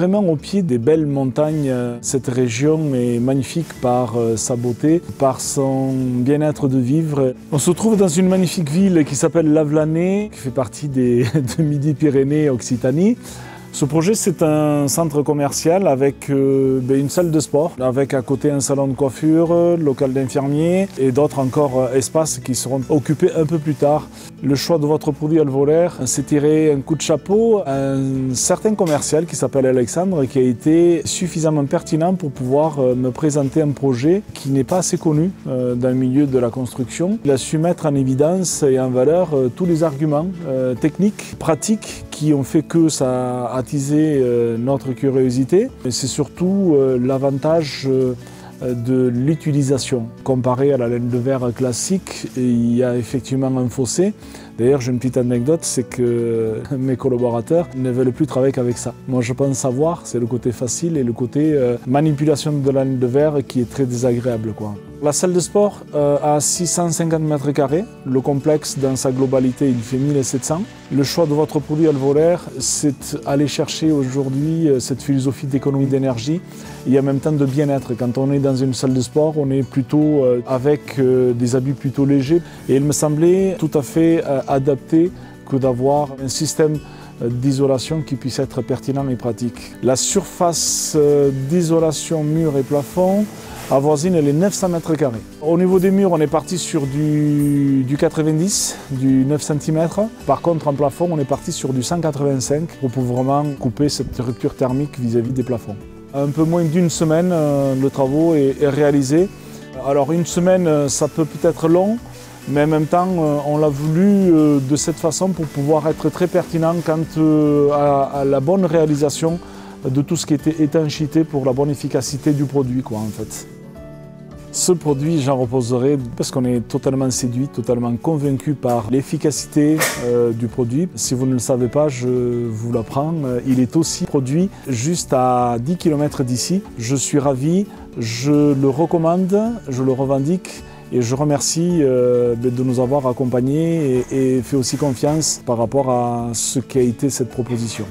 vraiment au pied des belles montagnes. Cette région est magnifique par sa beauté, par son bien-être de vivre. On se trouve dans une magnifique ville qui s'appelle Lavelanet, qui fait partie de Midi-Pyrénées, Occitanie. Ce projet, c'est un centre commercial avec une salle de sport, avec à côté un salon de coiffure, local d'infirmiers et d'autres encore espaces qui seront occupés un peu plus tard. Le choix de votre produit Alvolair, c'est tiré un coup de chapeau à un certain commercial qui s'appelle Alexandre, qui a été suffisamment pertinent pour pouvoir me présenter un projet qui n'est pas assez connu dans le milieu de la construction. Il a su mettre en évidence et en valeur tous les arguments techniques, pratiques, qui ont fait que ça a attisé notre curiosité. Et c'est surtout l'avantage de l'utilisation. Comparé à la laine de verre classique, il y a effectivement un fossé. D'ailleurs, j'ai une petite anecdote, c'est que mes collaborateurs ne veulent plus travailler qu'avec ça. Moi, je pense savoir, c'est le côté facile et le côté manipulation de la laine de verre qui est très désagréable, quoi. La salle de sport a 650 mètres carrés. Le complexe, dans sa globalité, il fait 1700. Le choix de votre produit Alvolair, c'est aller chercher aujourd'hui cette philosophie d'économie d'énergie et en même temps de bien-être. Quand on est dans une salle de sport, on est plutôt avec des habits plutôt légers. Et il me semblait tout à fait adapté que d'avoir un système d'isolation qui puisse être pertinent et pratique. La surface d'isolation mur et plafond avoisine les 900 mètres carrés. Au niveau des murs, on est parti sur du 90, du 9 cm. Par contre, en plafond, on est parti sur du 185 pour pouvoir vraiment couper cette rupture thermique vis-à-vis des plafonds. Un peu moins d'une semaine, le travaux est réalisé. Alors une semaine, ça peut être long, mais en même temps, on l'a voulu de cette façon pour pouvoir être très pertinent quant à la bonne réalisation de tout ce qui était étanchéité pour la bonne efficacité du produit, quoi, en fait. Ce produit, j'en reposerai parce qu'on est totalement séduit, totalement convaincu par l'efficacité du produit. Si vous ne le savez pas, je vous l'apprends. Il est aussi produit juste à 10 km d'ici. Je suis ravi, je le recommande, je le revendique. Et je remercie de nous avoir accompagnés et fait aussi confiance par rapport à ce qu'a été cette proposition.